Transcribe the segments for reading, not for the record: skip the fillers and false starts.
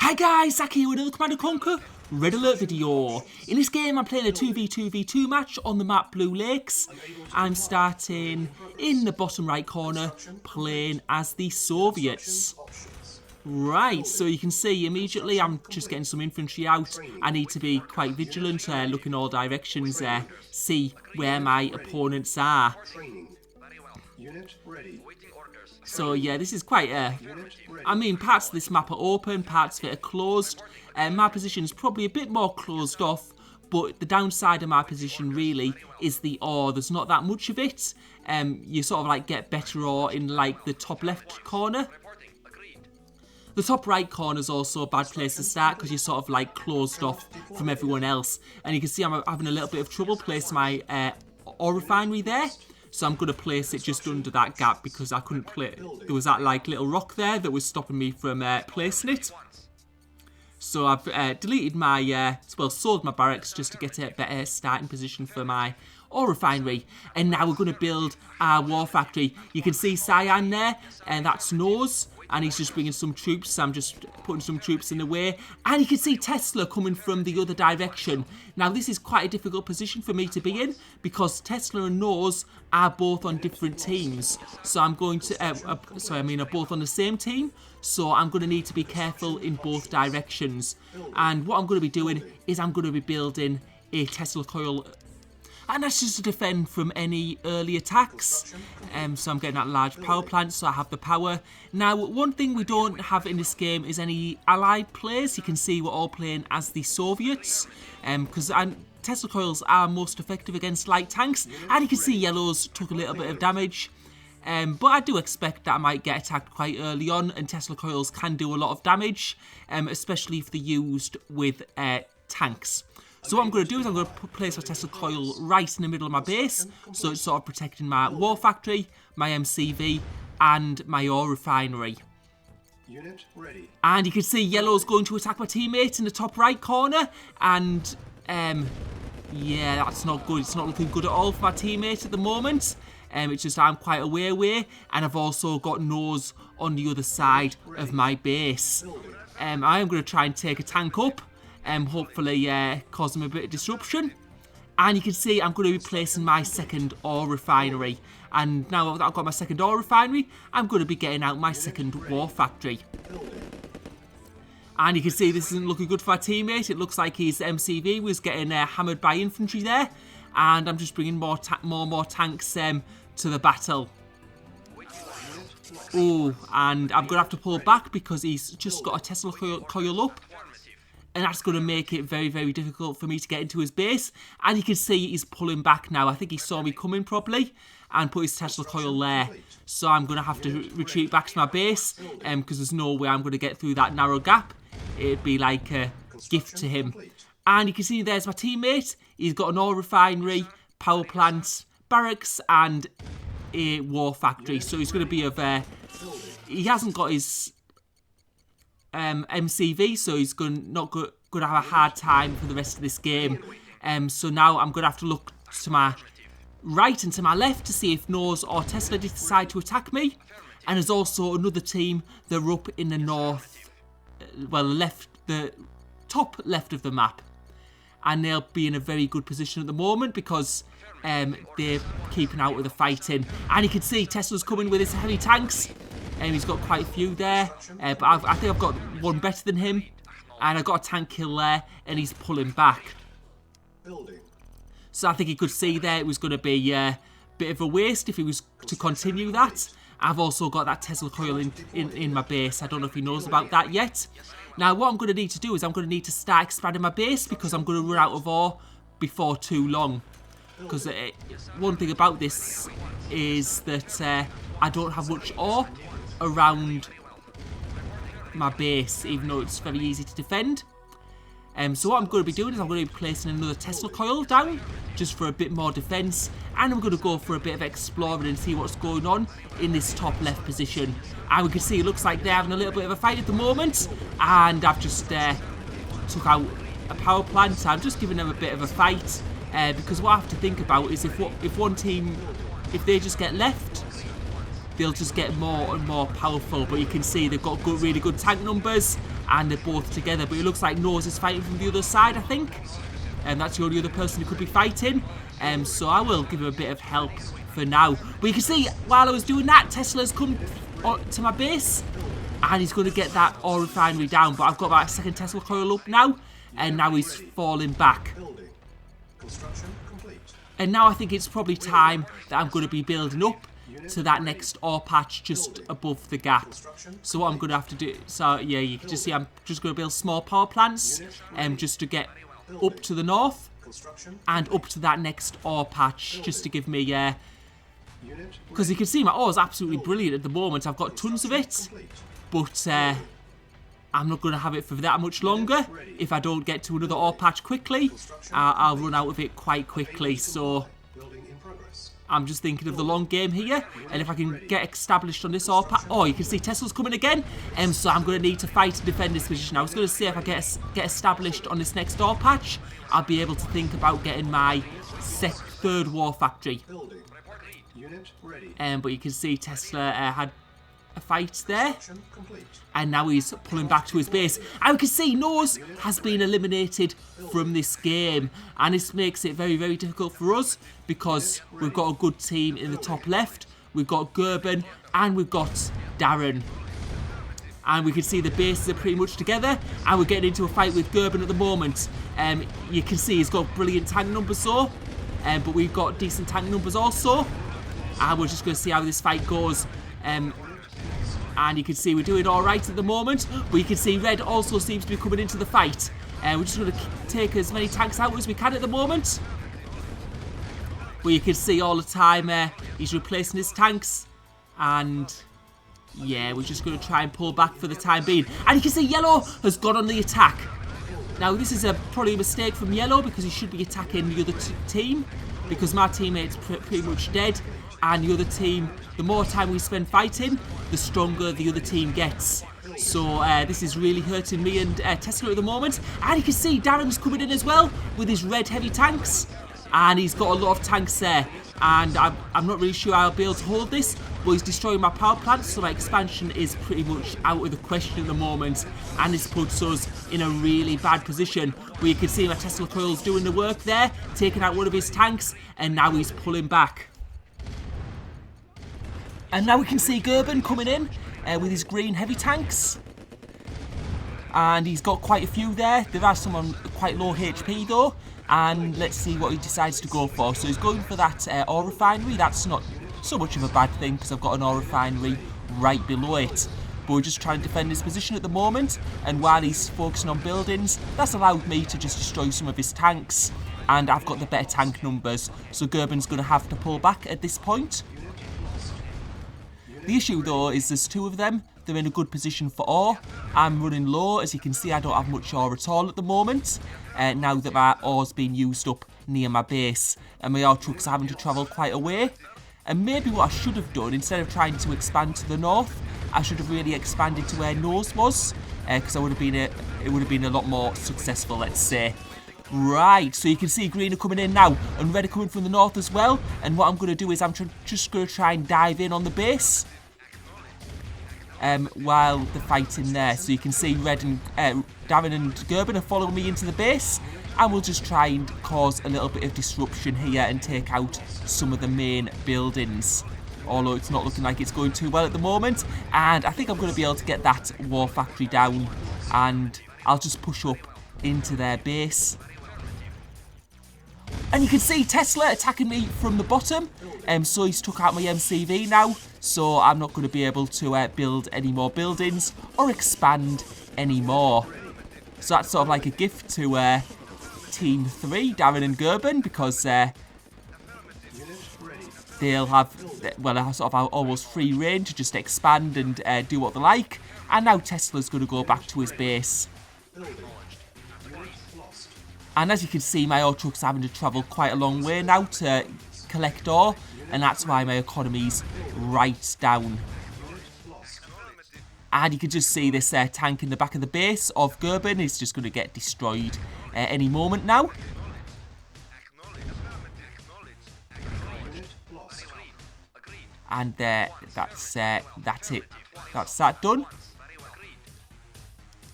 Hi guys, Zach here with another Command & Conquer Red Alert video. In this game I'm playing a 2v2v2 match on the map Blue Lakes. I'm starting in the bottom right corner playing as the Soviets. Right, so you can see immediately I'm just getting some infantry out. I need to be quite vigilant, look in all directions, see where my opponents are. So yeah, this is quite I mean, parts of this map are open, parts of it are closed. My position is probably a bit more closed off, but the downside of my position really is the ore. There's not that much of it. You sort of like get better ore in like the top left corner. The top right corner is also a bad place to start because you're sort of like closed off from everyone else. And you can see I'm having a little bit of trouble placing my ore refinery there. So I'm going to place it just under that gap because I couldn't play. There was that like little rock there that was stopping me from placing it. So I've deleted my, sold my barracks just to get a better starting position for my ore refinery. And now we're going to build our war factory. You can see Cyan there, and that's Nose. And he's just bringing some troops, so I'm just putting some troops in the way. And you can see Tesla coming from the other direction. Now, this is quite a difficult position for me to be in, because Tesla and Nose are both on different teams. So I'm going to, are both on the same team. So I'm going to need to be careful in both directions. And what I'm going to be doing is I'm going to be building a Tesla coil. And that's just to defend from any early attacks. So I'm getting that large power plant, so I have the power. Now, one thing we don't have in this game is any allied players. You can see we're all playing as the Soviets. Because Tesla coils are most effective against light tanks. And you can see yellows took a little bit of damage. But I do expect that I might get attacked quite early on. And Tesla coils can do a lot of damage. Especially if they're used with tanks. So what I'm going to do is I'm going to place my Tesla coil right in the middle of my base, so it's sort of protecting my war factory, my MCV, and my ore refinery. Unit ready. And you can see yellow's going to attack my teammate in the top right corner, and yeah, that's not good. It's not looking good at all for my teammate at the moment. It's just I'm quite a way away, and I've also got Nose on the other side of my base. I am going to try and take a tank up. Hopefully cause them a bit of disruption. And you can see I'm going to be placing my second ore refinery. And now that I've got my second ore refinery, I'm going to be getting out my second war factory. And you can see this isn't looking good for our teammate. It looks like his MCV was getting hammered by infantry there. And I'm just bringing more tanks to the battle. Oh, and I'm going to have to pull back because he's just got a Tesla coil up. And that's going to make it very, very difficult for me to get into his base. And you can see he's pulling back now. I think he saw me coming probably and put his Tesla coil there. So I'm going to have to retreat back to my base because there's no way I'm going to get through that narrow gap. It'd be like a gift to him. And you can see there's my teammate. He's got an ore refinery, power plant, barracks and a war factory. So he's going to be of... he hasn't got his... MCV, so he's not going to have a hard time for the rest of this game. So now I'm going to have to look to my right and to my left to see if Nose or Tesla decide to attack me. And there's also another team that are up in the north, the top left of the map. And they'll be in a very good position at the moment because they're keeping out of the fighting. And you can see Tesla's coming with his heavy tanks. He's got quite a few there, but I think I've got one better than him. And I've got a tank kill there, and he's pulling back. So I think he could see there it was going to be a bit of a waste if he was to continue that. I've also got that Tesla coil in my base. I don't know if he knows about that yet. Now what I'm going to need to do is I'm going to need to start expanding my base because I'm going to run out of ore before too long. Because one thing about this is that I don't have much ore around my base, even though it's very easy to defend. So what I'm going to be doing is I'm going to be placing another Tesla coil down just for a bit more defense, and I'm going to go for a bit of exploring and see what's going on in this top left position. And we can see it looks like they're having a little bit of a fight at the moment, and I've just took out a power plant. So I'm just giving them a bit of a fight because what I have to think about is if one team, if they just get left, they'll just get more and more powerful. But you can see they've got really good tank numbers, and they're both together. But it looks like Nose is fighting from the other side, I think. And that's the only other person who could be fighting. So I will give him a bit of help for now. But you can see, while I was doing that, Tesla's come to my base. And he's going to get that ore refinery down. But I've got my second Tesla coil up now. And now he's falling back. And now I think it's probably time that I'm going to be building up to that next ore patch just above the gap. So what I'm going to have to do... So, yeah, you can just see I'm just going to build small power plants. Just to get up to the north. And up to that next ore patch. Just to give me... because you can see my ore is absolutely brilliant at the moment. I've got tons of it. But... I'm not going to have it for that much longer. If I don't get to another ore patch quickly, I'll run out of it quite quickly. So I'm just thinking of the long game here. And if I can get established on this ore patch... Oh, you can see Tesla's coming again. So I'm going to need to fight to defend this position. I was going to say if I get established on this next ore patch, I'll be able to think about getting my third war factory. But you can see Tesla had a fight there, and now he's pulling back to his base. And we can see Nose has been eliminated from this game, and this makes it very, very difficult for us because we've got a good team in the top left. We've got Gerben and we've got Darren, and we can see the bases are pretty much together, and we're getting into a fight with Gerben at the moment. You can see he's got brilliant tank numbers but we've got decent tank numbers also, and we're just going to see how this fight goes. And you can see we're doing alright at the moment. But you can see Red also seems to be coming into the fight. We're just going to take as many tanks out as we can at the moment. But you can see all the time he's replacing his tanks. And yeah, we're just going to try and pull back for the time being. And you can see Yellow has gone on the attack. Now this is probably a mistake from Yellow because he should be attacking the other team. Because my teammate's pretty much dead. And the other team, the more time we spend fighting, the stronger the other team gets. So this is really hurting me and Tesla at the moment. And you can see Darren's coming in as well with his red heavy tanks. And he's got a lot of tanks there. And I'm not really sure I'll be able to hold this. But he's destroying my power plant, so my expansion is pretty much out of the question at the moment. And this puts us in a really bad position. Where you can see my Tesla coils doing the work there, taking out one of his tanks. And now he's pulling back. And now we can see Gerben coming in with his green heavy tanks. And he's got quite a few there. There are some on quite low HP though. And let's see what he decides to go for. So he's going for that ore refinery. That's not so much of a bad thing because I've got an ore refinery right below it. But we're just trying to defend his position at the moment. And while he's focusing on buildings, that's allowed me to just destroy some of his tanks. And I've got the better tank numbers. So Gerben's going to have to pull back at this point. The issue though is there's two of them. They're in a good position for ore. I'm running low. As you can see, I don't have much ore at all at the moment. Now that my ore's been used up near my base. And my ore trucks are having to travel quite a way. And maybe what I should have done, instead of trying to expand to the north, I should have really expanded to where Nose was. Because it would have been a lot more successful, let's say. Right, so you can see green are coming in now, and red are coming from the north as well. And what I'm going to do is I'm just going to try and dive in on the base while they're fighting there. So you can see Red and Darren and Gerben are following me into the base, and we'll just try and cause a little bit of disruption here and take out some of the main buildings. Although it's not looking like it's going too well at the moment, and I think I'm going to be able to get that war factory down, and I'll just push up into their base. And you can see Tesla attacking me from the bottom. So he's took out my MCV now. So I'm not going to be able to build any more buildings or expand any more. So that's sort of like a gift to Team 3, Darren and Gerben, because they'll have, well, sort of almost free reign to just expand and do what they like. And now Tesla's going to go back to his base. And as you can see, my ore truck's having to travel quite a long way now to collect ore, and that's why my economy's right down. And you can just see this tank in the back of the base of Gerben is just going to get destroyed any moment now. And that's it. That's that done.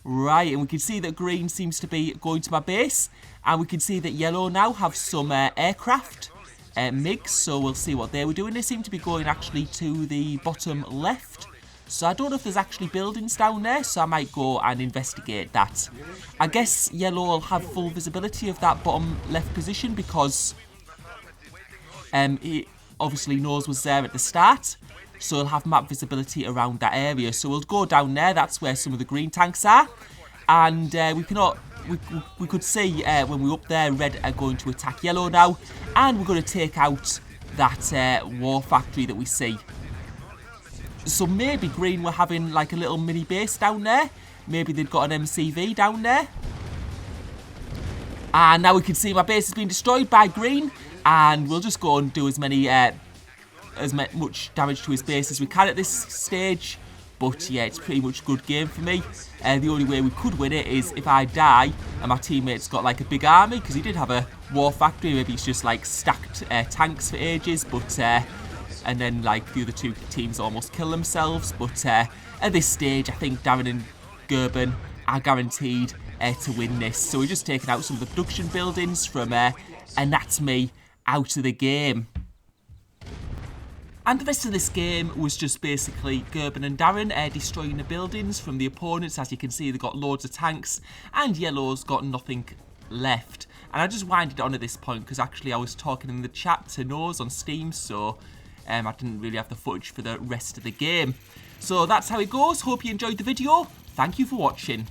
Right, and we can see that green seems to be going to my base. And we can see that yellow now have some aircraft. MiGs, so we'll see what they were doing. They seem to be going actually to the bottom left. So I don't know if there's actually buildings down there, so I might go and investigate that. I guess yellow will have full visibility of that bottom left position because he obviously knows was there at the start. So he'll have map visibility around that area. So we'll go down there, that's where some of the green tanks are. And we could see when we're up there, red are going to attack yellow now. And we're going to take out that war factory that we see. So maybe green were having like a little mini base down there. Maybe they'd got an MCV down there. And now we can see my base has been destroyed by green. And we'll just go and do as much damage to his base as we can at this stage. But yeah, it's pretty much a good game for me. The only way we could win it is if I die and my teammate's got like a big army, because he did have a war factory. Maybe it's just like stacked tanks for ages, but and then like the other two teams almost kill themselves. But at this stage, I think Darren and Gerben are guaranteed to win this. So we're just taking out some of the production buildings from and that's me out of the game. And the rest of this game was just basically Gerben and Darren destroying the buildings from the opponents. As you can see, they've got loads of tanks, and yellow's got nothing left. And I just winded it on at this point because actually I was talking in the chat to Nose on Steam, so I didn't really have the footage for the rest of the game. So that's how it goes. Hope you enjoyed the video. Thank you for watching.